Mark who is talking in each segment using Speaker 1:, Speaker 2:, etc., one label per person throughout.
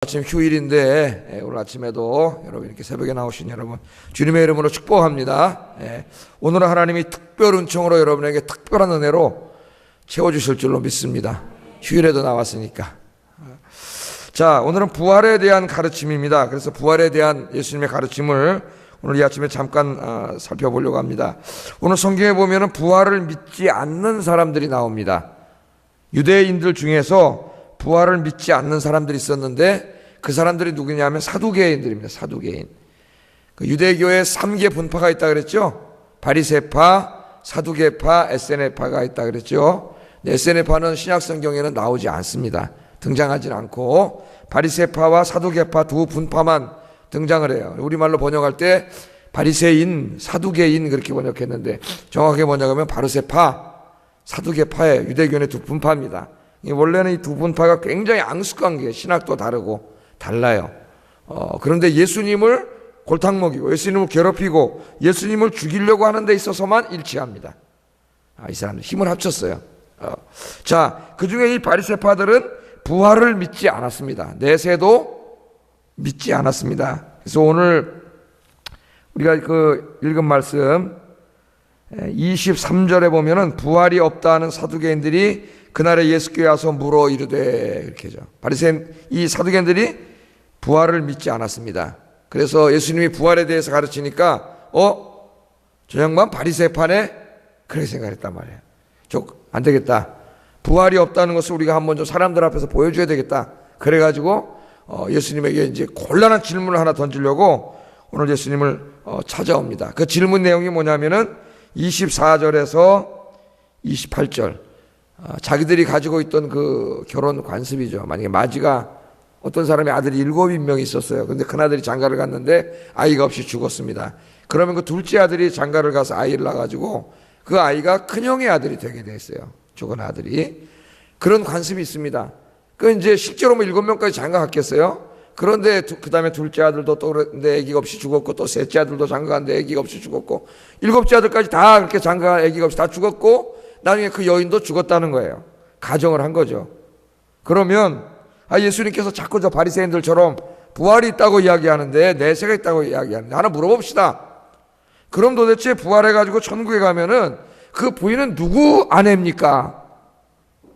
Speaker 1: 아침 휴일인데 오늘 아침에도 여러분 이렇게 새벽에 나오신 여러분 주님의 이름으로 축복합니다. 오늘은 하나님이 특별 은총으로 여러분에게 특별한 은혜로 채워주실 줄로 믿습니다. 휴일에도 나왔으니까. 자, 오늘은 부활에 대한 가르침입니다. 그래서 부활에 대한 예수님의 가르침을 오늘 이 아침에 잠깐 살펴보려고 합니다. 오늘 성경에 보면은 부활을 믿지 않는 사람들이 나옵니다. 유대인들 중에서 부활을 믿지 않는 사람들이 있었는데 그 사람들이 누구냐면 사두개인들입니다. 사두개인. 그 유대교에 3개 분파가 있다 그랬죠. 바리새파, 사두개파, 에세네파가 있다 그랬죠. 에세네파는 신약 성경에는 나오지 않습니다. 등장하진 않고 바리새파와 사두개파 두 분파만 등장을 해요. 우리말로 번역할 때 바리새인, 사두개인 그렇게 번역했는데 정확하게 번역하면 바르새파, 사두개파의 유대교의 두 분파입니다. 원래는 이 두 분파가 굉장히 앙숙관계, 신학도 다르고 달라요. 그런데 예수님을 골탕 먹이고 예수님을 괴롭히고 예수님을 죽이려고 하는 데 있어서만 일치합니다. 이 사람들 힘을 합쳤어요. 자, 그 중에 이 바리새파들은 부활을 믿지 않았습니다. 내세도 믿지 않았습니다. 그래서 오늘 우리가 읽은 말씀 23절에 보면은 부활이 없다는 사두개인들이 그날에 예수께 와서 물어 이르되 이렇게죠. 바리새인 이 사두개인들이 부활을 믿지 않았습니다. 그래서 예수님이 부활에 대해서 가르치니까 저 양반 바리새파네 그렇게 생각했단 말이에요. 안 되겠다. 부활이 없다는 것을 우리가 한번 좀 사람들 앞에서 보여줘야 되겠다. 그래가지고 예수님에게 이제 곤란한 질문을 하나 던지려고 오늘 예수님을 찾아옵니다. 그 질문 내용이 뭐냐면은 24절에서 28절. 자기들이 가지고 있던 그 결혼 관습이죠. 만약에 마지가 어떤 사람의 아들이 7명이 있었어요. 그런데 큰아들이 장가를 갔는데 아이가 없이 죽었습니다. 그러면 그 둘째 아들이 장가를 가서 아이를 낳아가지고 그 아이가 큰형의 아들이 되게 됐어요. 죽은 아들이. 그런 관습이 있습니다. 그 이제 실제로 7명까지 장가 갔겠어요? 그런데 그 다음에 둘째 아들도 또 그런데 아기가 없이 죽었고 또 셋째 아들도 장가 갔는데 아기가 없이 죽었고 일곱째 아들까지 다 그렇게 장가 아기가 없이 다 죽었고 나중에 그 여인도 죽었다는 거예요. 가정을 한 거죠. 그러면 예수님께서 자꾸 저 바리새인들처럼 부활이 있다고 이야기하는데 내세가 있다고 이야기하는데 하나 물어봅시다. 그럼 도대체 부활해가지고 천국에 가면은 그 부인은 누구 아내입니까?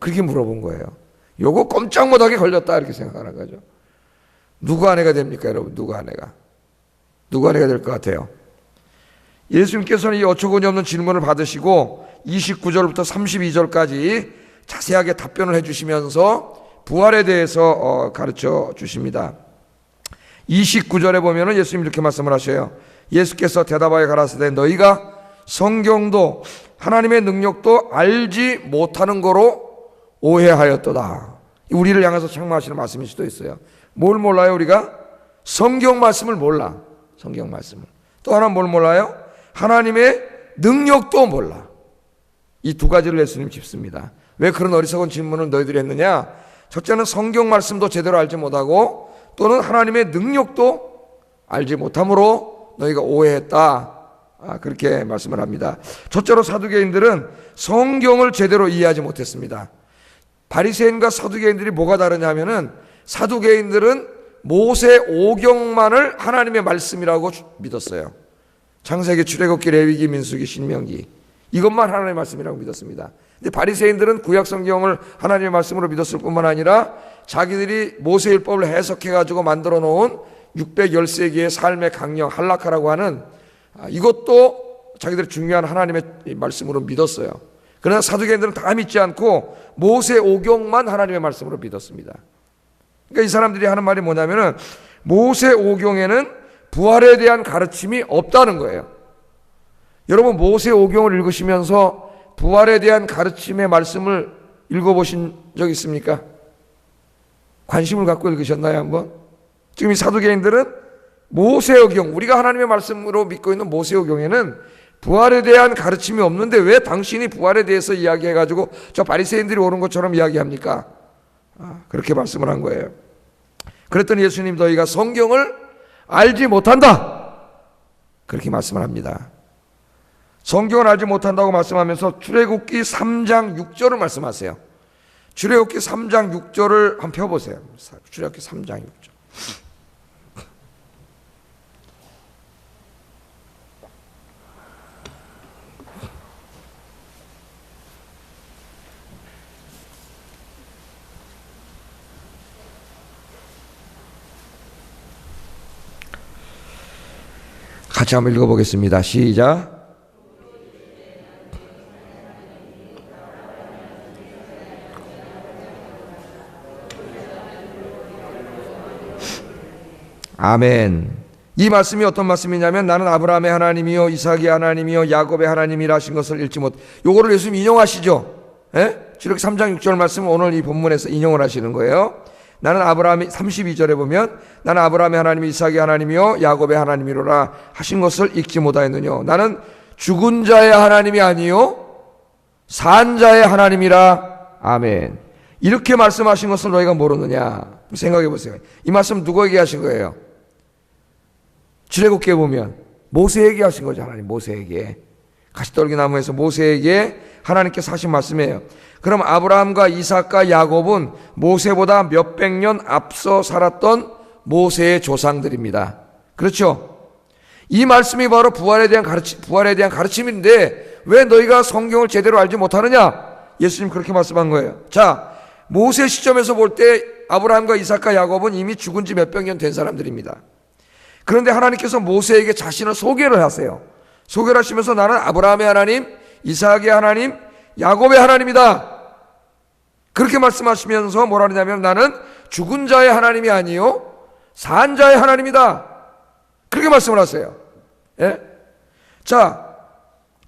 Speaker 1: 그렇게 물어본 거예요. 요거 꼼짝 못하게 걸렸다 이렇게 생각하는 거죠. 누구 아내가 됩니까 여러분? 누구 아내가 될 것 같아요? 예수님께서는 이 어처구니 없는 질문을 받으시고 29절부터 32절까지 자세하게 답변을 해주시면서 부활에 대해서 가르쳐 주십니다. 29절에 보면은 예수님이 이렇게 말씀을 하셔요. 예수께서 대답하여 가라사대 너희가 성경도 하나님의 능력도 알지 못하는 거로 오해하였도다. 우리를 향해서 책망하시는 말씀일 수도 있어요. 뭘 몰라요 우리가? 성경 말씀을 몰라. 성경 말씀을. 또 하나 뭘 몰라요? 하나님의 능력도 몰라. 이 두 가지를 예수님 짚습니다. 왜 그런 어리석은 질문을 너희들이 했느냐? 첫째는 성경 말씀도 제대로 알지 못하고 또는 하나님의 능력도 알지 못함으로 너희가 오해했다. 그렇게 말씀을 합니다. 첫째로 사두개인들은 성경을 제대로 이해하지 못했습니다. 바리새인과 사두개인들이 뭐가 다르냐 하면은 사두개인들은 모세 오경만을 하나님의 말씀이라고 믿었어요. 창세기, 출애굽기, 레위기, 민수기, 신명기 이것만 하나님의 말씀이라고 믿었습니다. 근데 바리새인들은 구약 성경을 하나님의 말씀으로 믿었을 뿐만 아니라 자기들이 모세율법을 해석해가지고 만들어 놓은 613개의 삶의 강령 할라카라고 하는 이것도 자기들이 중요한 하나님의 말씀으로 믿었어요. 그러나 사두개인들은 다 믿지 않고 모세 오경만 하나님의 말씀으로 믿었습니다. 그러니까 이 사람들이 하는 말이 뭐냐면은 모세 오경에는 부활에 대한 가르침이 없다는 거예요. 여러분 모세 오경을 읽으시면서 부활에 대한 가르침의 말씀을 읽어보신 적 있습니까? 관심을 갖고 읽으셨나요 한번? 지금 이 사두개인들은 모세 오경, 우리가 하나님의 말씀으로 믿고 있는 모세 오경에는 부활에 대한 가르침이 없는데 왜 당신이 부활에 대해서 이야기해가지고 저 바리새인들이 옳은 것처럼 이야기합니까? 그렇게 말씀을 한 거예요. 그랬더니 예수님 너희가 성경을 알지 못한다. 그렇게 말씀을 합니다. 성경을 알지 못한다고 말씀하면서 출애굽기 3장 6절을 말씀하세요. 출애굽기 3장 6절을 한번 펴보세요. 출애굽기 3장 6절. 같이 한번 읽어보겠습니다. 시작. 아멘. 이 말씀이 어떤 말씀이냐면 나는 아브라함의 하나님이요 이삭의 하나님이요 야곱의 하나님이라 하신 것을 읽지 못. 요거를 예수님 인용하시죠. 출애굽기 3장 6절 말씀을 오늘 이 본문에서 인용을 하시는 거예요. 나는 아브라함이 32절에 보면 나는 아브라함의 하나님 이삭의 하나님이요 야곱의 하나님이로라 하신 것을 읽지 못하였느뇨. 나는 죽은 자의 하나님이 아니요 산 자의 하나님이라. 아멘. 이렇게 말씀하신 것을 너희가 모르느냐. 생각해 보세요. 이 말씀 누구에게 하신 거예요? 출애굽기에 보면 모세에게 하신 거죠. 하나님 모세에게 가시떨기 나무에서 모세에게 하나님께서 하신 말씀이에요. 그럼 아브라함과 이삭과 야곱은 모세보다 몇백 년 앞서 살았던 모세의 조상들입니다. 그렇죠? 이 말씀이 바로 부활에 대한 가르침인데 왜 너희가 성경을 제대로 알지 못하느냐? 예수님 그렇게 말씀한 거예요. 자, 모세 시점에서 볼 때 아브라함과 이삭과 야곱은 이미 죽은 지 몇백 년 된 사람들입니다. 그런데 하나님께서 모세에게 자신을 소개를 하세요. 소개를 하시면서 나는 아브라함의 하나님, 이삭의 하나님, 야곱의 하나님이다. 그렇게 말씀하시면서 뭐라 그러냐면 나는 죽은 자의 하나님이 아니요 산 자의 하나님이다. 그렇게 말씀을 하세요. 예? 자,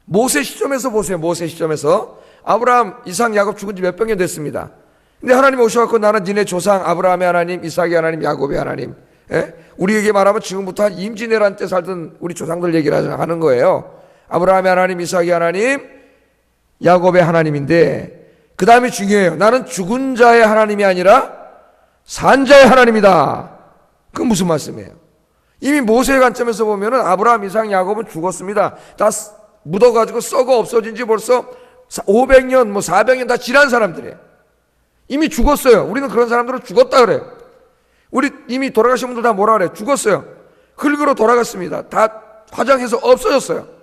Speaker 1: 모세 시점에서 보세요. 모세 시점에서 아브라함, 이삭, 야곱 죽은 지 몇백 년 됐습니다. 근데 하나님이 오셔갖고 나는 니네 조상 아브라함의 하나님, 이삭의 하나님, 야곱의 하나님. 우리에게 말하면 지금부터 한 임진왜란 때 살던 우리 조상들 얘기를 하는 거예요. 아브라함의 하나님, 이삭의 하나님, 야곱의 하나님인데 그 다음이 중요해요. 나는 죽은 자의 하나님이 아니라 산 자의 하나님이다. 그건 무슨 말씀이에요? 이미 모세의 관점에서 보면은 아브라함, 이삭, 야곱은 죽었습니다. 다 묻어가지고 썩어 없어진 지 벌써 500년, 400년 다 지난 사람들이에요. 이미 죽었어요. 우리는 그런 사람들은 죽었다 그래요. 우리 이미 돌아가신 분들 다 뭐라 그래요? 죽었어요. 흙으로 돌아갔습니다. 다 화장해서 없어졌어요.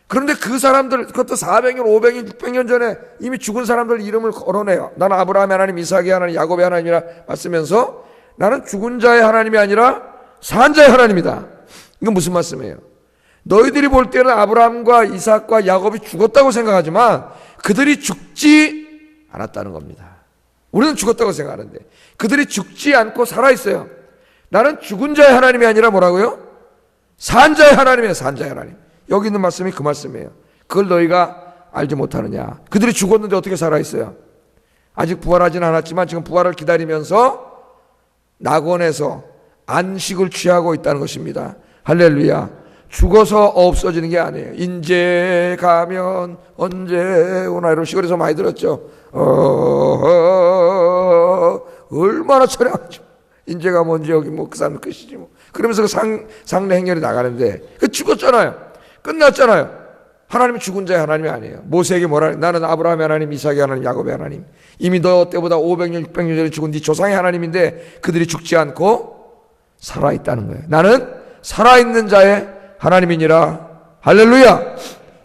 Speaker 1: 그런데 그 사람들, 그것도 400년, 500년, 600년 전에 이미 죽은 사람들 이름을 거론해요. 나는 아브라함의 하나님, 이삭의 하나님, 야곱의 하나님이라 말쓰면서 나는 죽은 자의 하나님이 아니라 산 자의 하나님이다. 이건 무슨 말씀이에요? 너희들이 볼 때는 아브라함과 이삭과 야곱이 죽었다고 생각하지만 그들이 죽지 않았다는 겁니다. 우리는 죽었다고 생각하는데 그들이 죽지 않고 살아있어요. 나는 죽은 자의 하나님이 아니라 뭐라고요? 산 자의 하나님이에요. 산 자의 하나님. 여기 있는 말씀이 그 말씀이에요. 그걸 너희가 알지 못하느냐. 그들이 죽었는데 어떻게 살아있어요? 아직 부활하지는 않았지만 지금 부활을 기다리면서 낙원에서 안식을 취하고 있다는 것입니다. 할렐루야. 죽어서 없어지는 게 아니에요. 인제 가면 언제 오나 이런 시골에서 많이 들었죠. 얼마나 처량하죠. 인제가 뭔지 여기 그 사람 끝이지 그러면서 그 상례 행렬이 나가는데 그 죽었잖아요. 끝났잖아요. 하나님이 죽은 자의 하나님이 아니에요. 모세에게 뭐라 그래? 나는 아브라함의 하나님, 이삭의 하나님, 야곱의 하나님. 이미 너 때보다 500년, 600년 전에 죽은 네 조상의 하나님인데 그들이 죽지 않고 살아있다는 거예요. 나는 살아있는 자의 하나님이니라. 할렐루야.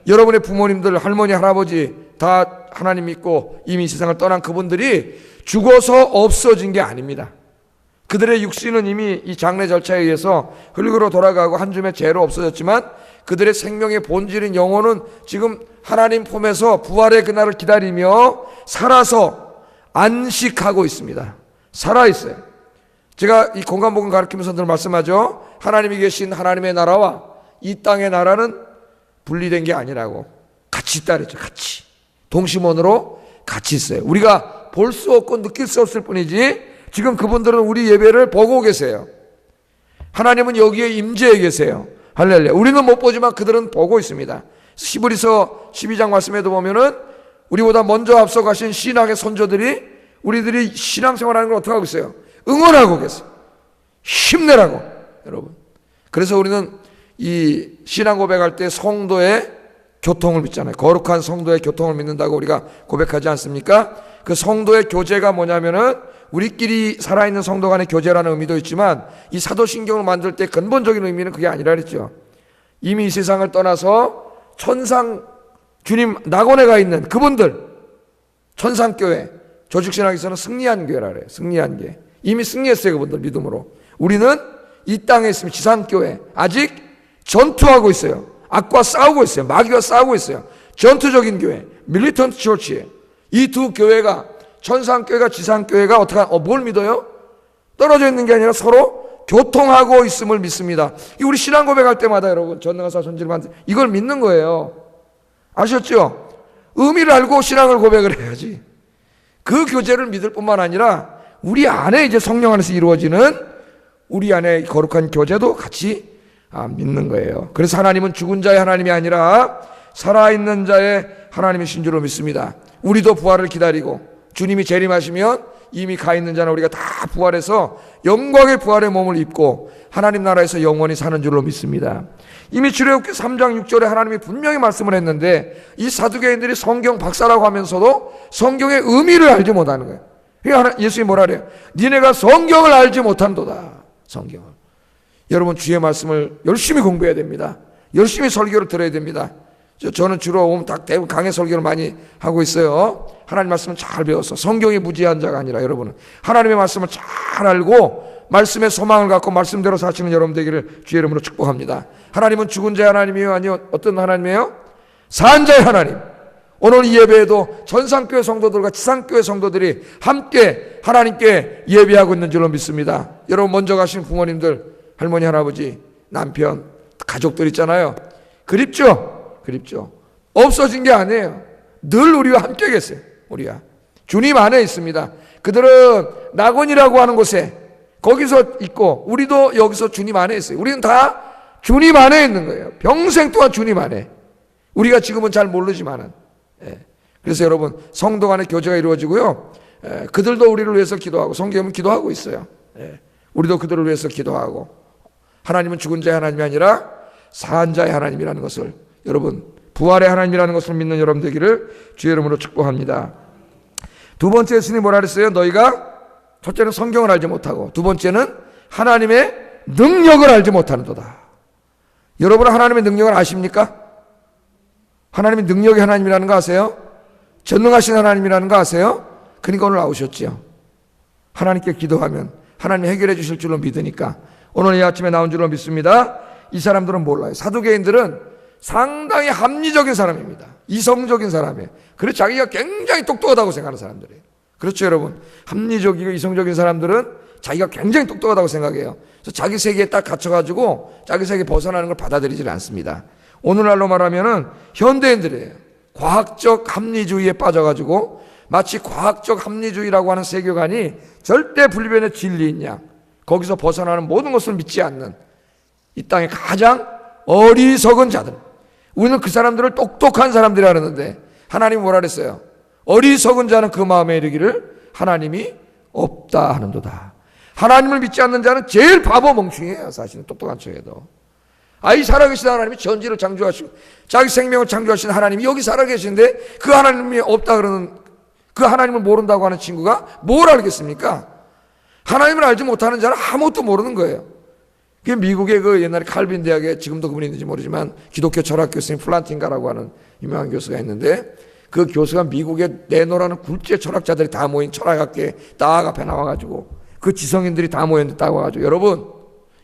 Speaker 1: 여러분의 부모님들, 할머니, 할아버지 다 하나님 믿고 이미 세상을 떠난 그분들이 죽어서 없어진 게 아닙니다. 그들의 육신은 이미 이 장례 절차에 의해서 흙으로 돌아가고 한 줌의 죄로 없어졌지만 그들의 생명의 본질인 영혼은 지금 하나님 품에서 부활의 그날을 기다리며 살아서 안식하고 있습니다. 살아있어요. 제가 이 공간복음 가르치면서 늘 말씀하죠. 하나님이 계신 하나님의 나라와 이 땅의 나라는 분리된 게 아니라고. 같이 있다 그랬죠. 같이. 동심원으로 같이 있어요. 우리가 볼 수 없고 느낄 수 없을 뿐이지 지금 그분들은 우리 예배를 보고 계세요. 하나님은 여기에 임재해 계세요. 할렐루야. 우리는 못 보지만 그들은 보고 있습니다. 히브리서 12장 말씀에도 보면은 우리보다 먼저 앞서가신 신앙의 선조들이 우리들이 신앙생활하는 걸 어떻게 하고 있어요? 응원하고 계세요. 힘내라고. 여러분. 그래서 우리는 이 신앙 고백할 때 성도의 교통을 믿잖아요. 거룩한 성도의 교통을 믿는다고 우리가 고백하지 않습니까? 그 성도의 교제가 뭐냐면은 우리끼리 살아있는 성도 간의 교제라는 의미도 있지만 이 사도신경을 만들 때 근본적인 의미는 그게 아니라 그랬죠. 이미 이 세상을 떠나서 천상 주님 낙원에 가 있는 그분들 천상교회 조직신학에서는 승리한 교회라 그래요. 승리한 교회. 이미 승리했어요. 그분들 믿음으로. 우리는 이 땅에 있으면 지상교회 아직 전투하고 있어요. 악과 싸우고 있어요. 마귀와 싸우고 있어요. 전투적인 교회, 밀리턴트 처치예요. 이 두 교회가, 천상교회가 지상교회가 뭘 믿어요? 떨어져 있는 게 아니라 서로 교통하고 있음을 믿습니다. 우리 신앙 고백할 때마다 여러분, 전능하사 존재를 만든 이걸 믿는 거예요. 아셨죠? 의미를 알고 신앙을 고백을 해야지. 그 교제를 믿을 뿐만 아니라 우리 안에 이제 성령 안에서 이루어지는 우리 안에 거룩한 교제도 같이 믿는 거예요. 그래서 하나님은 죽은 자의 하나님이 아니라 살아있는 자의 하나님이신 줄로 믿습니다. 우리도 부활을 기다리고 주님이 재림하시면 이미 가 있는 자는 우리가 다 부활해서 영광의 부활의 몸을 입고 하나님 나라에서 영원히 사는 줄로 믿습니다. 이미 출애굽기 3장 6절에 하나님이 분명히 말씀을 했는데 이 사두개인들이 성경 박사라고 하면서도 성경의 의미를 알지 못하는 거예요. 그러니까 예수님이 뭐라 그래요? 니네가 성경을 알지 못한도다. 성경을. 여러분, 주의 말씀을 열심히 공부해야 됩니다. 열심히 설교를 들어야 됩니다. 저는 주로 오면 대부분 강해 설교를 많이 하고 있어요. 하나님 말씀을 잘 배워서 성경이 무지한 자가 아니라 여러분은 하나님의 말씀을 잘 알고 말씀의 소망을 갖고 말씀대로 사시는 여러분 되기를 주의 이름으로 축복합니다. 하나님은 죽은 자의 하나님이요, 아니요 어떤 하나님이에요? 산 자의 하나님. 오늘 이 예배에도 전상교회 성도들과 지상교회 성도들이 함께 하나님께 예배하고 있는 줄로 믿습니다. 여러분, 먼저 가신 부모님들, 할머니, 할아버지, 남편, 가족들 있잖아요. 그립죠? 그립죠? 없어진 게 아니에요. 늘 우리와 함께 계세요. 우리가 주님 안에 있습니다. 그들은 낙원이라고 하는 곳에 거기서 있고 우리도 여기서 주님 안에 있어요. 우리는 다 주님 안에 있는 거예요. 평생 동안 주님 안에. 우리가 지금은 잘 모르지만은. 그래서 여러분, 성도 간의 교제가 이루어지고요. 그들도 우리를 위해서 기도하고 성경은 기도하고 있어요. 우리도 그들을 위해서 기도하고 하나님은 죽은 자의 하나님이 아니라 산 자의 하나님이라는 것을, 여러분, 부활의 하나님이라는 것을 믿는 여러분 되기를 주의 이름으로 축복합니다. 두 번째, 예수님이 뭐라 그랬어요? 너희가 첫째는 성경을 알지 못하고 두 번째는 하나님의 능력을 알지 못하는도다. 여러분은 하나님의 능력을 아십니까? 하나님의 능력이 하나님이라는 거 아세요? 전능하신 하나님이라는 거 아세요? 그러니까 오늘 나오셨지요. 하나님께 기도하면 하나님이 해결해 주실 줄로 믿으니까 오늘 이 아침에 나온 줄로 믿습니다. 이 사람들은 몰라요. 사두개인들은 상당히 합리적인 사람입니다. 이성적인 사람이에요. 그래서 자기가 굉장히 똑똑하다고 생각하는 사람들이에요. 그렇죠, 여러분? 합리적이고 이성적인 사람들은 자기가 굉장히 똑똑하다고 생각해요. 그래서 자기 세계에 딱 갇혀가지고 자기 세계에 벗어나는 걸 받아들이지 않습니다. 오늘날로 말하면은 현대인들이에요. 과학적 합리주의에 빠져가지고 마치 과학적 합리주의라고 하는 세계관이 절대 불변의 진리인 양, 거기서 벗어나는 모든 것을 믿지 않는 이 땅의 가장 어리석은 자들. 우리는 그 사람들을 똑똑한 사람들이라 하는데 하나님이 뭐라 그랬어요? 어리석은 자는 그 마음에 이르기를 하나님이 없다 하는도다. 하나님을 믿지 않는 자는 제일 바보 멍충이에요. 사실은 똑똑한 척해도. 이 살아계신 하나님이 전지를 창조하시고 자기 생명을 창조하신 하나님이 여기 살아계신데 그 하나님이 없다 그러는, 그 하나님을 모른다고 하는 친구가 뭘 알겠습니까? 하나님을 알지 못하는 자는 아무것도 모르는 거예요. 그게 미국의 그 옛날에 칼빈 대학에, 지금도 그분이 있는지 모르지만 기독교 철학 교수님 플란팅가라고 하는 유명한 교수가 있는데 그 교수가 미국에 내노라는 굴지의 철학자들이 다 모인 철학학교에 딱 앞에 나와가지고 그 지성인들이 다 모였는데 딱 와가지고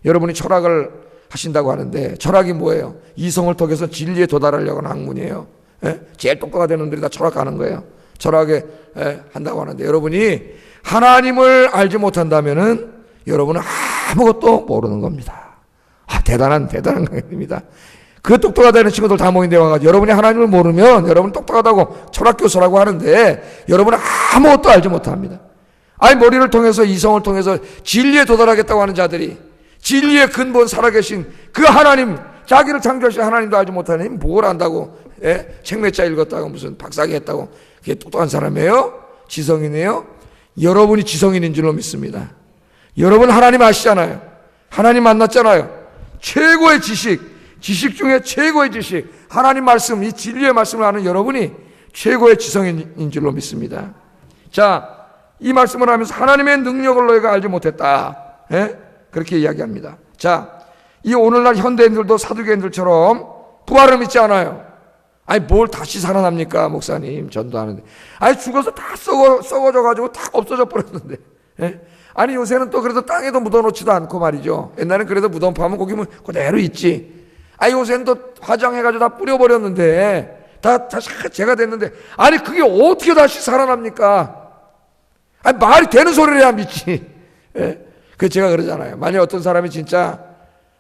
Speaker 1: 여러분이 철학을 하신다고 하는데 철학이 뭐예요? 이성을 통해서 진리에 도달하려고 하는 학문이에요. 제일 똑똑하다는 놈들이 다 철학하는 거예요. 철학에 한다고 하는데 여러분이 하나님을 알지 못한다면은 여러분은 아무것도 모르는 겁니다. 대단한 강입니다. 그 똑똑하다는 친구들 다 모인 데 와가지고 여러분이 하나님을 모르면 여러분 똑똑하다고 철학교수라고 하는데 여러분은 아무것도 알지 못합니다. 머리를 통해서 이성을 통해서 진리에 도달하겠다고 하는 자들이 진리의 근본 살아계신 그 하나님, 자기를 창조하신 하나님도 알지 못하는 힘 뭘 안다고 책 몇 자 읽었다고 무슨 박사기 했다고 그게 똑똑한 사람이에요? 지성인이에요? 여러분이 지성인인 줄로 믿습니다. 여러분 하나님 아시잖아요. 하나님 만났잖아요. 최고의 지식 중에 최고의 지식, 하나님 말씀, 이 진리의 말씀을 아는 여러분이 최고의 지성인인 줄로 믿습니다. 자, 이 말씀을 하면서 하나님의 능력을 너희가 알지 못했다. 그렇게 이야기합니다. 자, 이 오늘날 현대인들도 사두개인들처럼 부활을 믿지 않아요. 뭘 다시 살아납니까, 목사님? 전도하는데. 죽어서 다 썩어져가지고 다 없어져 버렸는데. 요새는 또 그래도 땅에도 묻어놓지도 않고 말이죠. 옛날엔 그래도 무덤 파면 거기 그대로 있지. 요새는 또 화장해가지고 다 뿌려버렸는데 다시 제가 됐는데 아니 그게 어떻게 다시 살아납니까? 아니 말이 되는 소리를 해야 믿지. 예? 그 제가 그러잖아요. 만약 어떤 사람이 진짜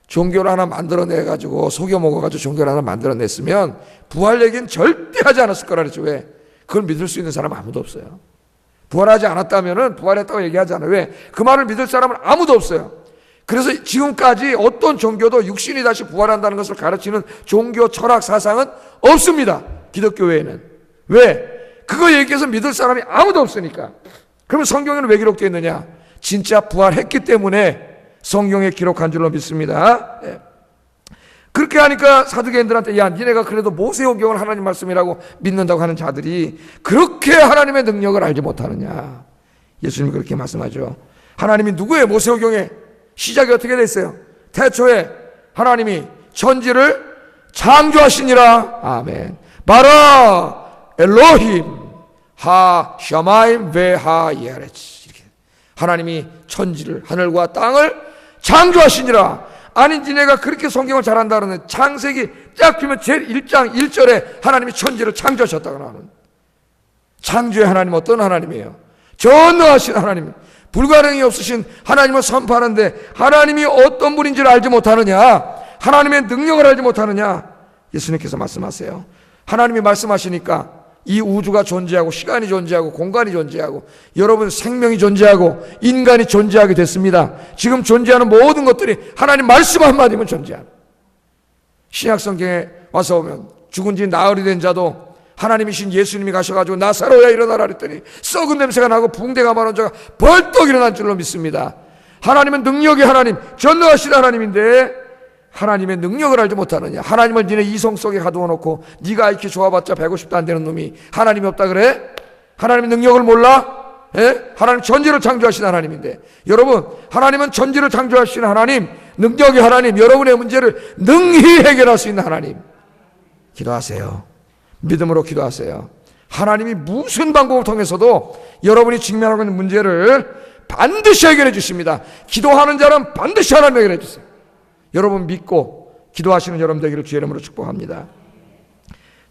Speaker 1: 종교를 하나 만들어내가지고 속여 먹어가지고 종교를 하나 만들어냈으면 부활 얘기는 절대 하지 않았을 거라 그랬죠. 왜? 그걸 믿을 수 있는 사람은 아무도 없어요. 부활하지 않았다면은 부활했다고 얘기하잖아요. 왜? 그 말을 믿을 사람은 아무도 없어요. 그래서 지금까지 어떤 종교도 육신이 다시 부활한다는 것을 가르치는 종교 철학 사상은 없습니다. 기독교 외에는. 왜? 그거 얘기해서 믿을 사람이 아무도 없으니까. 그러면 성경에는 왜 기록되어 있느냐? 진짜 부활했기 때문에 성경에 기록한 줄로 믿습니다. 예. 그렇게 하니까 사두개인들한테 야 니네가 그래도 모세오경을 하나님 말씀이라고 믿는다고 하는 자들이 그렇게 하나님의 능력을 알지 못하느냐. 예수님이 그렇게 말씀하죠. 하나님이 누구예요? 모세오경의 시작이 어떻게 됐어요? 태초에 하나님이 천지를 창조하시니라. 아멘. 바라 엘로힘 하 샤마임 베하 예레치. 이렇게 하나님이 천지를 하늘과 땅을 창조하시니라. 아니 니네가 그렇게 성경을 잘한다 그러는 창세기 쫙 피면 제일 1장 1절에 하나님이 천지를 창조하셨다고 나오는. 창조의 하나님 어떤 하나님이에요? 전능하신 하나님, 불가능이 없으신 하나님을 선포하는데 하나님이 어떤 분인지를 알지 못하느냐? 하나님의 능력을 알지 못하느냐? 예수님께서 말씀하세요. 하나님이 말씀하시니까 이 우주가 존재하고 시간이 존재하고 공간이 존재하고 여러분 생명이 존재하고 인간이 존재하게 됐습니다. 지금 존재하는 모든 것들이 하나님 말씀 한마디면 존재하는. 신약성경에 와서 보면 죽은 지 나흘이 된 자도 하나님이신 예수님이 가셔가지고 나사로야 일어나라 그랬더니 썩은 냄새가 나고 붕대가 마른 자가 벌떡 일어난 줄로 믿습니다. 하나님은 능력의 하나님, 전능하신 하나님인데 하나님의 능력을 알지 못하느냐? 하나님을 니네 이성 속에 가두어 놓고 네가 IQ 좋아봤자 150도 안 되는 놈이 하나님이 없다 그래? 하나님의 능력을 몰라? 예? 하나님 천지를 창조하신 하나님인데 여러분 하나님은 천지를 창조하신 하나님, 능력의 하나님, 여러분의 문제를 능히 해결할 수 있는 하나님. 기도하세요. 믿음으로 기도하세요. 하나님이 무슨 방법을 통해서도 여러분이 직면하고 있는 문제를 반드시 해결해 주십니다. 기도하는 자는 반드시 하나님 해결해 주세요. 여러분 믿고 기도하시는 여러분 되기를 주의 이름으로 축복합니다.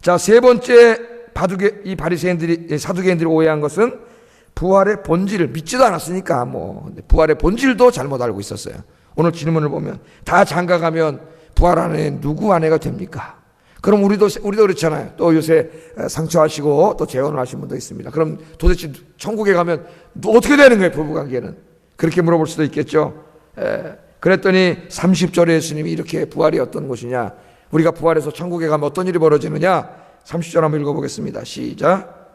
Speaker 1: 자, 세 번째 이 바리새인들이 사두개인들이 오해한 것은 부활의 본질을 믿지도 않았으니까 부활의 본질도 잘못 알고 있었어요. 오늘 질문을 보면 다 장가가면 부활 안에 누구 아내가 됩니까? 그럼 우리도 그렇잖아요. 또 요새 상처하시고 또 재혼을 하신 분도 있습니다. 그럼 도대체 천국에 가면 어떻게 되는 거예요? 부부관계는 그렇게 물어볼 수도 있겠죠. 그랬더니 30절에 예수님이 이렇게 부활이 어떤 것이냐, 우리가 부활해서 천국에 가면 어떤 일이 벌어지느냐, 30절 한번 읽어보겠습니다. 시작.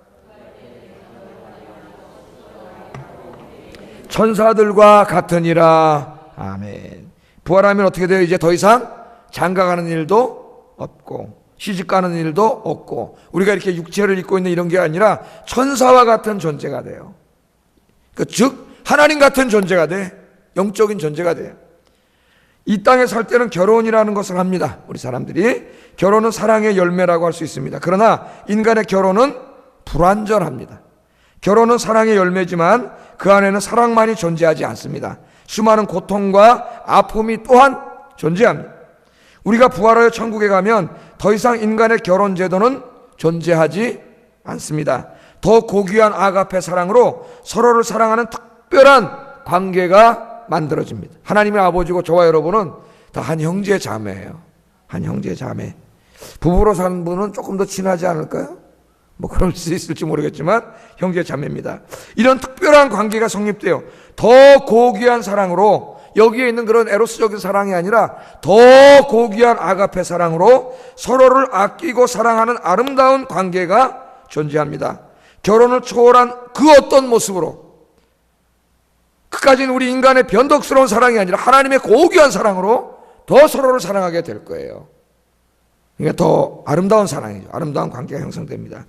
Speaker 1: 천사들과 같으니라. 아멘. 부활하면 어떻게 돼요? 이제 더 이상 장가가는 일도 없고 시집가는 일도 없고 우리가 이렇게 육체를 입고 있는 이런 게 아니라 천사와 같은 존재가 돼요. 즉 하나님 같은 존재가 돼. 영적인 존재가 돼요. 이 땅에 살 때는 결혼이라는 것을 합니다. 우리 사람들이 결혼은 사랑의 열매라고 할 수 있습니다. 그러나 인간의 결혼은 불완전합니다. 결혼은 사랑의 열매지만 그 안에는 사랑만이 존재하지 않습니다. 수많은 고통과 아픔이 또한 존재합니다. 우리가 부활하여 천국에 가면 더 이상 인간의 결혼 제도는 존재하지 않습니다. 더 고귀한 아가페 사랑으로 서로를 사랑하는 특별한 관계가 만들어집니다. 하나님의 아버지고 저와 여러분은 다 한 형제 자매예요. 한 형제 자매. 부부로 사는 분은 조금 더 친하지 않을까요? 그럴 수 있을지 모르겠지만 형제 자매입니다. 이런 특별한 관계가 성립돼요. 더 고귀한 사랑으로, 여기에 있는 그런 에로스적인 사랑이 아니라 더 고귀한 아가페 사랑으로 서로를 아끼고 사랑하는 아름다운 관계가 존재합니다. 결혼을 초월한 그 어떤 모습으로, 그까지는 우리 인간의 변덕스러운 사랑이 아니라 하나님의 고귀한 사랑으로 더 서로를 사랑하게 될 거예요. 그러니까 더 아름다운 사랑이죠. 아름다운 관계가 형성됩니다.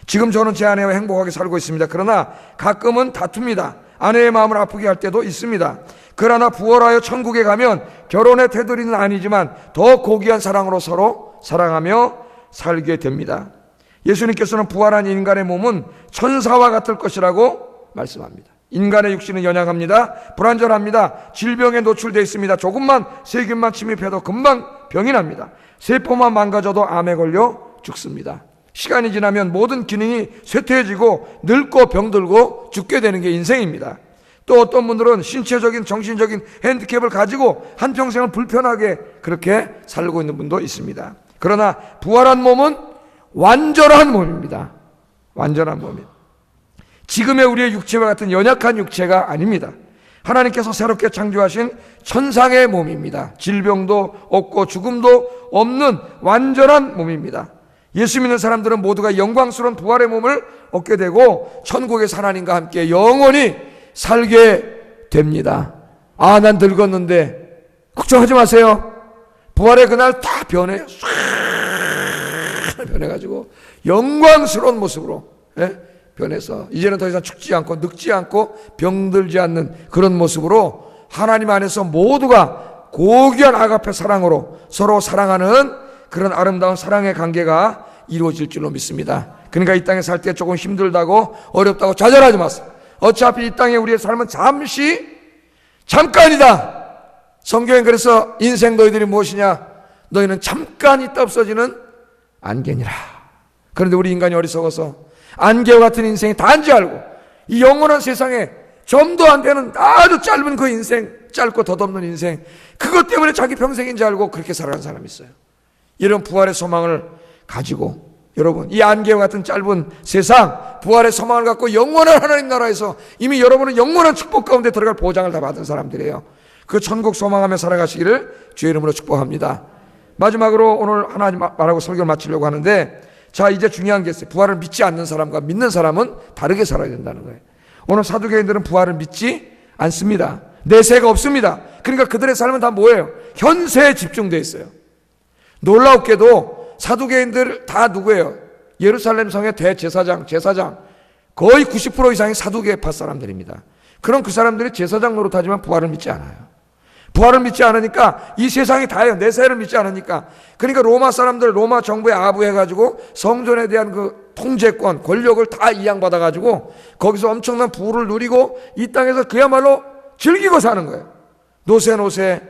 Speaker 1: 지금 저는 제 아내와 행복하게 살고 있습니다. 그러나 가끔은 다툽니다. 아내의 마음을 아프게 할 때도 있습니다. 그러나 부활하여 천국에 가면 결혼의 테두리는 아니지만 더 고귀한 사랑으로 서로 사랑하며 살게 됩니다. 예수님께서는 부활한 인간의 몸은 천사와 같을 것이라고 말씀합니다. 인간의 육신은 연약합니다. 불완전합니다. 질병에 노출되어 있습니다. 조금만 세균만 침입해도 금방 병이 납니다. 세포만 망가져도 암에 걸려 죽습니다. 시간이 지나면 모든 기능이 쇠퇴해지고 늙고 병들고 죽게 되는 게 인생입니다. 또 어떤 분들은 신체적인 정신적인 핸디캡을 가지고 한평생을 불편하게 그렇게 살고 있는 분도 있습니다. 그러나 부활한 몸은 완전한 몸입니다. 완전한 몸입니다. 지금의 우리의 육체와 같은 연약한 육체가 아닙니다. 하나님께서 새롭게 창조하신 천상의 몸입니다. 질병도 없고 죽음도 없는 완전한 몸입니다. 예수 믿는 사람들은 모두가 영광스러운 부활의 몸을 얻게 되고 천국에서 하나님과 함께 영원히 살게 됩니다. 아, 난 늙었는데 걱정하지 마세요. 부활의 그날 다 변해요. 변해가지고 영광스러운 모습으로 변해서 이제는 더 이상 죽지 않고 늙지 않고 병들지 않는 그런 모습으로 하나님 안에서 모두가 고귀한 아가페 사랑으로 서로 사랑하는 그런 아름다운 사랑의 관계가 이루어질 줄로 믿습니다. 그러니까 이 땅에 살 때 조금 힘들다고 어렵다고 좌절하지 마세요. 어차피 이 땅에 우리의 삶은 잠깐이다. 성경엔 그래서 인생 너희들이 무엇이냐? 너희는 잠깐 있다 없어지는 안개니라. 그런데 우리 인간이 어리석어서 안개와 같은 인생이 다인지 알고 이 영원한 세상에 점도 안 되는 아주 짧은 그 인생, 짧고 덧없는 인생, 그것 때문에 자기 평생인지 알고 그렇게 살아가는 사람이 있어요. 이런 부활의 소망을 가지고 여러분, 이 안개와 같은 짧은 세상, 부활의 소망을 갖고 영원한 하나님 나라에서 이미 여러분은 영원한 축복 가운데 들어갈 보장을 다 받은 사람들이에요. 그 천국 소망하며 살아가시기를 주의 이름으로 축복합니다. 마지막으로 오늘 하나 말하고 설교를 마치려고 하는데, 자, 이제 중요한 게 있어요. 부활을 믿지 않는 사람과 믿는 사람은 다르게 살아야 된다는 거예요. 오늘 사두개인들은 부활을 믿지 않습니다. 내세가 없습니다. 그러니까 그들의 삶은 다 뭐예요? 현세에 집중되어 있어요. 놀랍게도 사두개인들 다 누구예요? 예루살렘 성의 대제사장, 제사장, 거의 90% 이상이 사두개파 사람들입니다. 그럼 그 사람들이 제사장 노릇하지만 부활을 믿지 않아요. 부활을 믿지 않으니까 이 세상이 다예요. 내세를 믿지 않으니까. 그러니까 로마 사람들, 로마 정부에 아부해가지고 성전에 대한 그 통제권, 권력을 다 이양받아가지고 거기서 엄청난 부를 누리고 이 땅에서 그야말로 즐기고 사는 거예요. 노세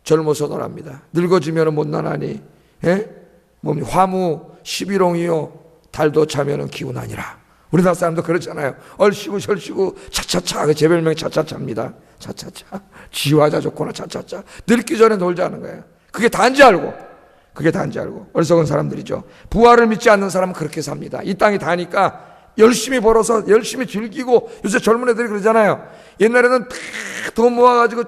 Speaker 1: 젊어서 놀랍니다. 늙어지면 못나나니 화무 11홍이요 달도 차면은 기운하니라. 우리나라 사람도 그렇잖아요. 얼씨구 절씨구 차차차, 그 제별명이 차차차입니다. 차차차. 지화자 좋거나 차차차. 늙기 전에 놀자는 거예요. 그게 단지 알고 어리석은 사람들이죠. 부활을 믿지 않는 사람은 그렇게 삽니다. 이 땅이 다니까 열심히 벌어서 열심히 즐기고, 요새 젊은 애들이 그러잖아요. 옛날에는 돈 모아가지고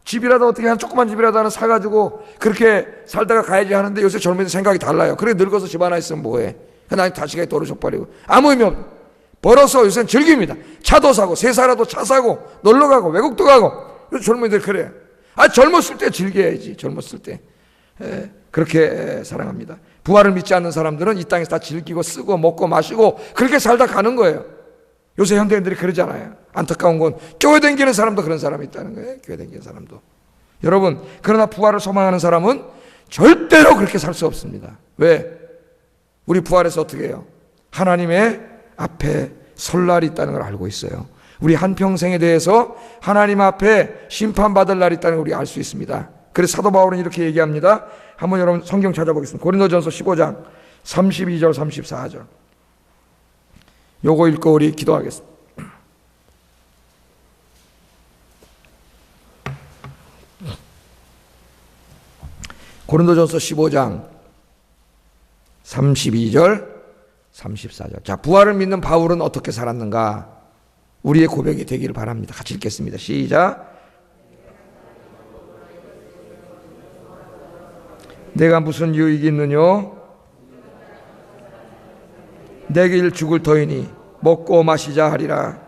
Speaker 1: 집이라도 어떻게 한 조그만 집이라도 하나 사가지고 그렇게 살다가 가야지 하는데, 요새 젊은 애들 생각이 달라요. 그래 늙어서 집 하나 있으면 뭐해? 나 다시가 떨어져버리고 아무 의미 없어. 벌어서 요새는 즐깁니다. 차도 사고, 세사라도 차 사고, 놀러 가고, 외국도 가고. 요새 젊은이들 그래요. 젊었을 때 즐겨야지. 젊었을 때. 그렇게 사랑합니다. 부활을 믿지 않는 사람들은 이 땅에서 다 즐기고 쓰고 먹고 마시고 그렇게 살다 가는 거예요. 요새 현대인들이 그러잖아요. 안타까운 건 교회 다니는 사람도 그런 사람이 있다는 거예요. 교회 다니는 사람도. 여러분, 그러나 부활을 소망하는 사람은 절대로 그렇게 살 수 없습니다. 왜? 우리 부활해서 어떻게 해요? 하나님의 앞에 설 날이 있다는 걸 알고 있어요. 우리 한평생에 대해서 하나님 앞에 심판받을 날이 있다는 걸 우리 알 수 있습니다. 그래서 사도 바울은 이렇게 얘기합니다. 한번 여러분 성경 찾아보겠습니다. 고린도전서 15장 32절 34절. 요거 읽고 우리 기도하겠습니다. 고린도전서 15장 32절 34절. 자, 부활을 믿는 바울은 어떻게 살았는가? 우리의 고백이 되기를 바랍니다. 같이 읽겠습니다. 시작. 내가 무슨 유익이 있느뇨? 내게 죽을 터이니 먹고 마시자 하리라.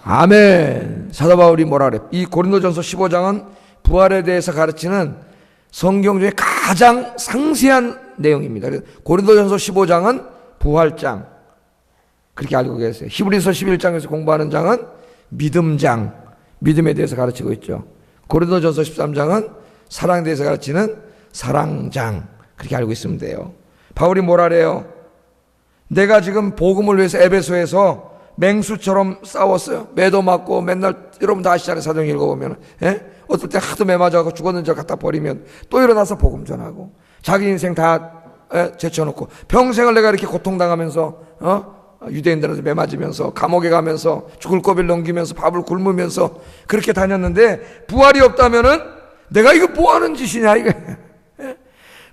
Speaker 1: 아멘. 사도 바울이 뭐라 그래? 이 고린도전서 15장은 부활에 대해서 가르치는 성경 중에 가장 상세한 내용입니다. 고린도전서 15장은 부활장, 그렇게 알고 계세요. 히브리서 11장에서 공부하는 장은 믿음장, 믿음에 대해서 가르치고 있죠. 고린도전서 13장은 사랑에 대해서 가르치는 사랑장, 그렇게 알고 있으면 돼요. 바울이 뭐라 그래요? 내가 지금 복음을 위해서 에베소에서 맹수처럼 싸웠어요. 매도 맞고 맨날, 여러분 다 아시잖아요. 사도행 읽어보면. 예? 어떨 때 하도 매 맞아서 죽었는 줄 갖다 버리면 또 일어나서 복음 전하고 자기 인생 다 제쳐놓고 평생을 내가 이렇게 고통당하면서 유대인들한테 매 맞으면서 감옥에 가면서 죽을 고비를 넘기면서 밥을 굶으면서 그렇게 다녔는데 부활이 없다면은 내가 이거 뭐 하는 짓이냐 이거.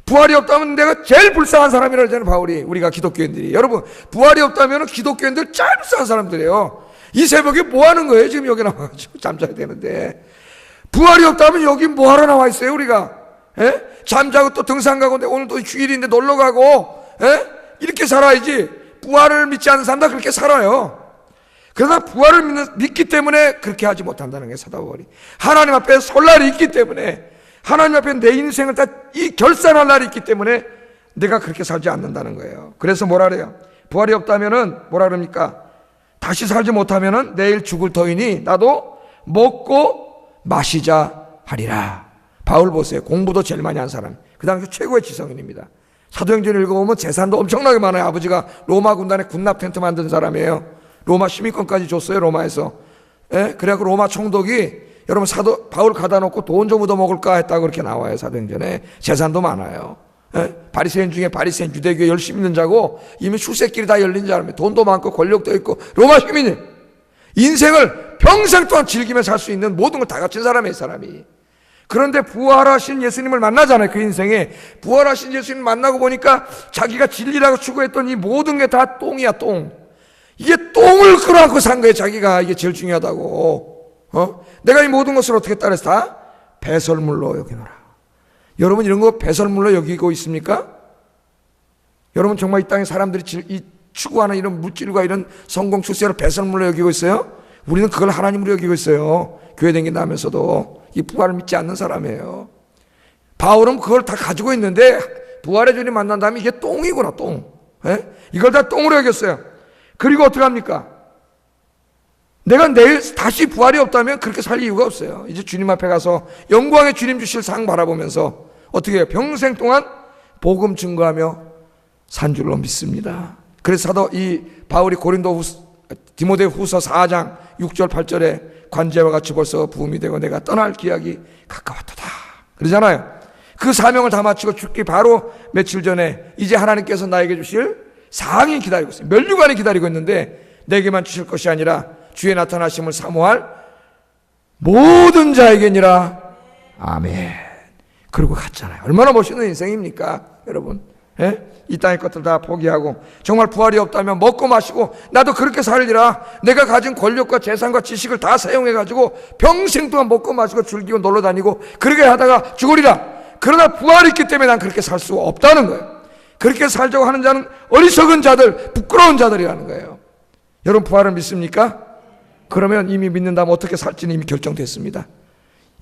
Speaker 1: 부활이 없다면 내가 제일 불쌍한 사람이라고 하잖아요. 바울이, 우리가 기독교인들이. 여러분 부활이 없다면 기독교인들 제일 불쌍한 사람들이에요. 이 새벽에 뭐 하는 거예요? 지금 여기 나와가지고 잠자야 되는데. 부활이 없다면 여기 뭐 하러 나와 있어요 우리가? 예? 잠자고 또 등산 가고 오늘도 주일인데 놀러 가고, 예? 이렇게 살아야지. 부활을 믿지 않는 사람 다 그렇게 살아요. 그러나 부활을 믿기 때문에 그렇게 하지 못한다는 게 사도 바울이. 하나님 앞에 설 날이 있기 때문에, 하나님 앞에 내 인생을 다 이 결산할 날이 있기 때문에 내가 그렇게 살지 않는다는 거예요. 그래서 뭐라 그래요? 부활이 없다면은 뭐라 그럽니까? 다시 살지 못하면은 내일 죽을 터이니 나도 먹고 마시자 하리라. 바울 보세요. 공부도 제일 많이 한 사람. 그 당시 최고의 지성인입니다. 사도행전 읽어보면 재산도 엄청나게 많아요. 아버지가 로마 군단에 군납 텐트 만든 사람이에요. 로마 시민권까지 줬어요. 로마에서. 예? 그래갖고 로마 총독이 여러분 사도 바울 가다 놓고 돈 좀 얻어먹을까 했다고 그렇게 나와요. 사도행전에. 재산도 많아요. 예? 바리새인 중에 바리새인, 유대교에 열심히 있는 자고 이미 출세길이 다 열린 자라며 돈도 많고 권력도 있고 로마 시민이 인생을 평생 동안 즐기며 살 수 있는 모든 걸 다 갖춘 사람이에요. 사람이. 그런데 부활하신 예수님을 만나잖아요. 그 인생에 부활하신 예수님 만나고 보니까 자기가 진리라고 추구했던 이 모든 게 다 똥이야. 똥. 이게 똥을 끌어안고 산 거예요. 자기가 이게 제일 중요하다고. 내가 이 모든 것을 어떻게 따라서 다 배설물로 여기노라. 여러분 이런 거 배설물로 여기고 있습니까? 여러분 정말 이 땅에 사람들이 이 추구하는 이런 물질과 이런 성공 출세를 배설물로 여기고 있어요? 우리는 그걸 하나님으로 여기고 있어요. 교회 다닌다면서도 이 부활을 믿지 않는 사람이에요. 바울은 그걸 다 가지고 있는데 부활의 주님 만난 다음에 이게 똥이구나. 똥. 예? 이걸 다 똥으로 여겼어요. 그리고 어떻게 합니까? 내가 내일 다시 부활이 없다면 그렇게 살 이유가 없어요. 이제 주님 앞에 가서 영광의 주님 주실 상 바라보면서 어떻게 해요? 평생 동안 복음 증거하며 산 줄로 믿습니다. 그래서 사도 이 바울이 디모데 후서 4장 6절 8절에 관제와 같이 벌써 부음이 되고 내가 떠날 기약이 가까웠도다 그러잖아요. 그 사명을 다 마치고 죽기 바로 며칠 전에 이제 하나님께서 나에게 주실 상이 기다리고 있어요. 면류관이 기다리고 있는데 내게만 주실 것이 아니라 주의 나타나심을 사모할 모든 자에게니라. 아멘. 그러고 갔잖아요. 얼마나 멋있는 인생입니까 여러분? 예? 이 땅의 것들 다 포기하고 정말 부활이 없다면 먹고 마시고 나도 그렇게 살리라. 내가 가진 권력과 재산과 지식을 다 사용해가지고 평생 동안 먹고 마시고 즐기고 놀러다니고 그렇게 하다가 죽으리라. 그러나 부활이 있기 때문에 난 그렇게 살 수 없다는 거예요. 그렇게 살자고 하는 자는 어리석은 자들, 부끄러운 자들이라는 거예요. 여러분 부활을 믿습니까? 그러면 이미 믿는다면 어떻게 살지는 이미 결정됐습니다.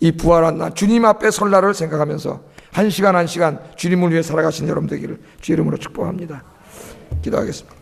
Speaker 1: 이 부활한 날 주님 앞에 설 날을 생각하면서 한 시간 한 시간 주님을 위해 살아가신 여러분 되기를 주의 이름으로 축복합니다. 기도하겠습니다.